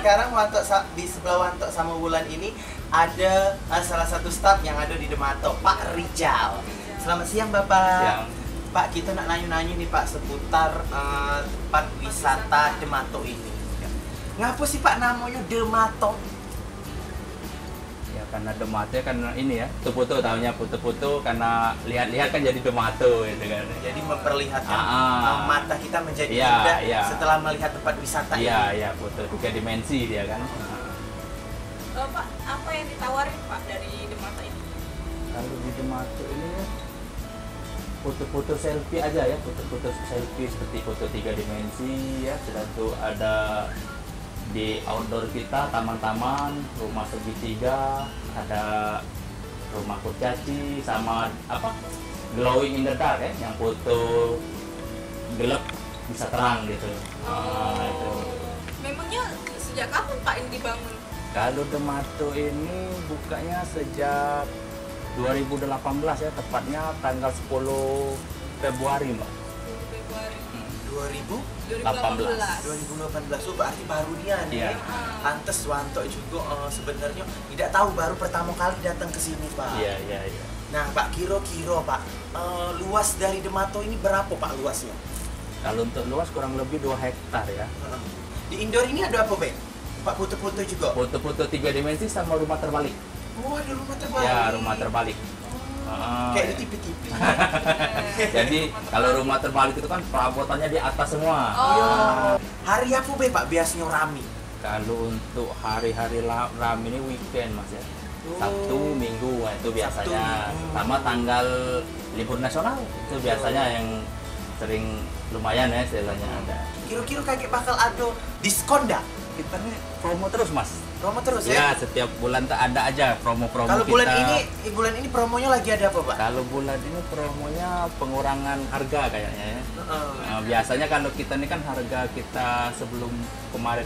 sekarang di sebelah Wanto sama Wulan ini ada salah satu staf yang ada di Demato, Pak Rijal. Selamat siang Bapak. Siang. Pak, kita nak nanya-nanya nih Pak seputar tempat wisata Demato ini. Ngapa sih Pak namanya Demato? Ya karena Demato kan ini ya, foto-foto tahunya foto-foto karena lihat-lihat kan jadi Demato gitu kan. Jadi memperlihatkan mata kita menjadi Iya, indah iya. setelah melihat tempat wisata ini. Iya, iya, foto 3 dimensi dia kan. Pak, apa yang ditawarin Pak dari Demato ini? Kalau di Demato ini foto-foto selfie aja ya, foto-foto selfie seperti foto 3 dimensi ya. Sudah tuh ada di outdoor kita, taman-taman, rumah segitiga, ada rumah kurcaci, sama apa glowing in the dark ya, yang foto gelap bisa terang gitu. Itu. Memangnya sejak kapan Pak ini dibangun? Kalau Demato ini bukanya sejak 2018 ya, tepatnya tanggal 10 Februari Mbak. 10 Februari 2018. 2018, berarti baru dia nih. Iya. Pantes Wanto juga sebenarnya tidak tahu, baru pertama kali datang ke sini Pak. Iya, iya, iya. Nah Pak, kira-kira Pak, luas dari Demato ini berapa Pak luasnya? Kalau untuk luas kurang lebih 2 hektar ya. Di indoor ini ada apa Pak? Pak, foto-foto juga? Foto-foto 3 dimensi sama rumah terbalik. Oh, ada rumah terbalik. Ya, rumah terbalik. Kayak di TV-TV. Jadi kalau rumah terbalik itu kan perabotannya di atas semua. Hari apa Pak biasanya rame? Kalau untuk hari-hari ram ini weekend Mas ya. Sabtu, Minggu, nah, itu biasanya. Sabtu, Minggu. Sama tanggal libur nasional itu biasanya yang sering lumayan ya istilahnya ada. Kira-kira kayak bakal ada diskon dah? Kita nih promo terus Mas. Promo terus Ya, ya? setiap bulan tuh ada aja promo-promo Kalau kita. bulan ini promonya lagi ada apa Pak? Kalau bulan ini promonya pengurangan harga kayaknya ya. Nah, biasanya kalau kita ini kan harga kita sebelum kemarin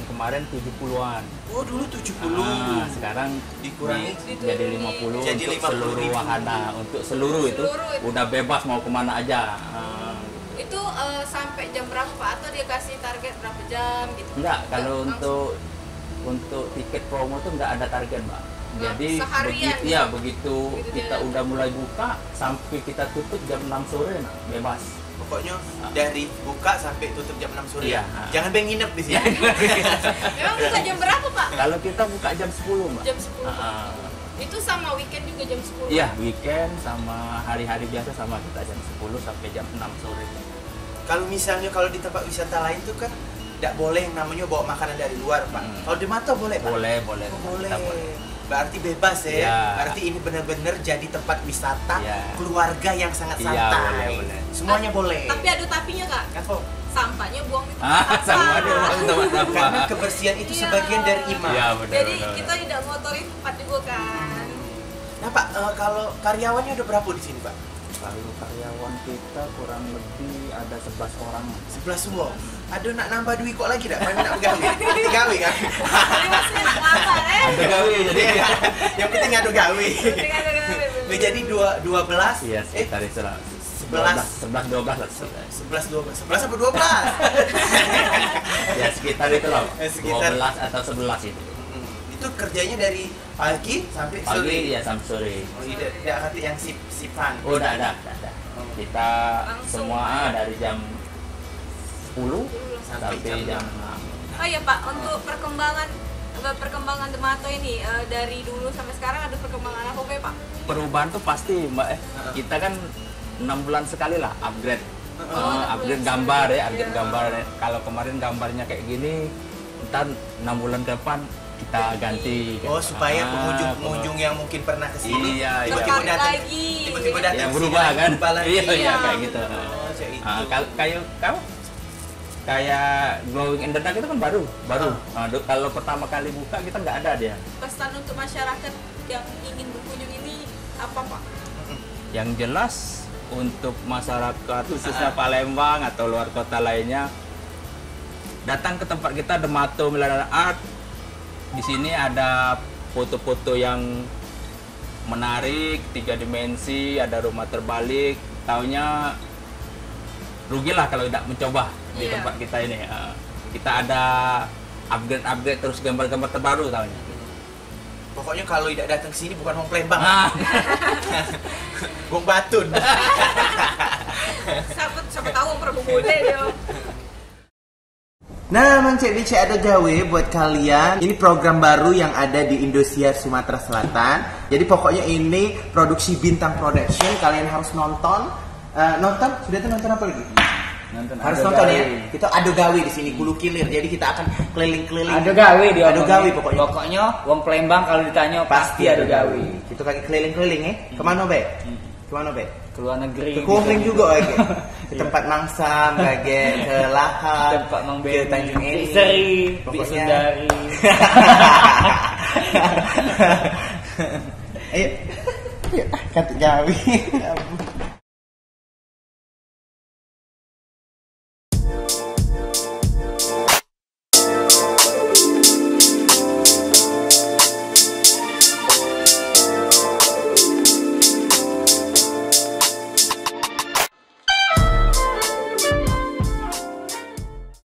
70-an. Oh, dulu 70. Sekarang Dikurangi jadi 50 jadi untuk 50.000. seluruh wahana. Untuk seluruh itu udah bebas mau kemana aja. Itu sampai jam berapa Pak? Atau dia kasih target berapa jam gitu? Enggak, kalau Langsung. untuk tiket promo tuh enggak ada target, Mbak. Jadi seharian begitu kita jalan. udah mulai buka sampai kita tutup jam 6 sore bebas. Pokoknya dari buka sampai tutup jam 6 sore. Iya. Jangan pengen nginep di sini. Memang buka jam berapa Pak? Kalau kita buka jam 10, Mbak. Jam 10. Itu sama weekend juga jam 10? Iya, weekend sama hari-hari biasa sama kita jam 10 sampai jam 6 sore. Kalau misalnya di tempat wisata lain tuh kan tidak boleh yang namanya bawa makanan dari luar Pak. Kalau di Demato boleh Pak? Boleh. Oh, boleh. Kita boleh. Berarti bebas ya. Iya. Berarti ini benar-benar jadi tempat wisata Iya. keluarga yang sangat Iya, santai. boleh. Semuanya boleh. Tapi ada tapinya Kak? Apa? Sampahnya buang di tempat Sama sampah. dia buang tempat sampah. Karena kebersihan itu Iya. sebagian dari iman. Iya, benar. Jadi kita tidak ngotorin tempat juga kan? Nah Pak, kalau karyawannya ada berapa di sini Pak? Kalau karyawan kita kurang lebih ada 11 orang. 11 semua. Aduh, nak nambah duit kok lagi dah? Mana nak bergawe? Nanti gawe kan? Ini masih enak lama Ada gawe jadi. Yang penting ada gawe. Jadi 12. Iya, sekitar itu lah. 11 12 lah. 11 apa 12? Ya sekitar itu lah. Sekitar. 12 atau 11 itu. Itu kerjanya dari pagi sampai sore. Pagi ya sampai sore. Oh, tidak hati yang sip-sipan. Oh, ada. Kita Langsung. semua dari jam 10 Sampai sampai jam jam 6. Oh iya Pak, untuk perkembangan Demato ini dari dulu sampai sekarang ada perkembangan apa Pak? Perubahan tuh pasti Mbak kita kan 6 bulan sekali lah upgrade. Upgrade gambar ya, upgrade gambar. Kalau kemarin gambarnya kayak gini, ntar 6 bulan ke depan kita ganti. Oh, supaya pengunjung yang mungkin pernah ke sini Iya, iya. tiba-tiba datang lagi. tiba-tiba datang Ya ke berubah sini, kan? berubah lagi. Iya, Iya. kayak gitu. Oh, kayak itu. Kayak glowing in the dark itu kan baru. Kalau pertama kali buka kita nggak ada dia. Pesan untuk masyarakat yang ingin berkunjung ini apa Pak? Yang jelas untuk masyarakat khususnya Palembang atau luar kota lainnya datang ke tempat kita Demato Millennium Art. Di sini ada foto-foto yang menarik, 3 dimensi, ada rumah terbalik. Taunya rugilah kalau tidak mencoba di Iya. tempat kita ini. Kita ada upgrade terus gambar-gambar terbaru tahunya. Pokoknya kalau tidak datang sini bukan Wong Palembang. Wong Batun. Siapa tahu Prabu Bode dia. Nah, Mang Cek Dicek ada gawe buat kalian. Ini program baru yang ada di Indosiar Sumatera Selatan. Jadi pokoknya ini produksi Bintang Production. Kalian harus nonton. Nonton? Sudah tuh nonton apa lagi? Harus nonton ya. Kita ado gawe di sini Hulu Kilir. Jadi kita akan keliling-keliling. Ado gawe dia. Ado gawe pokoknya. Pokoknya Wong Palembang kalau ditanya pasti ado gawe. Kita kaki keliling-keliling ya. Kemana be? Kemana be? Ke luar negeri. Ke Kuhling juga lagi. Ke tempat Mangsam, lagi ke Lahar, tempat Mang ke Beni, Tanjung Eri. Seri, Pokoknya. Sundari. Ayo. Ayo, kata gawe.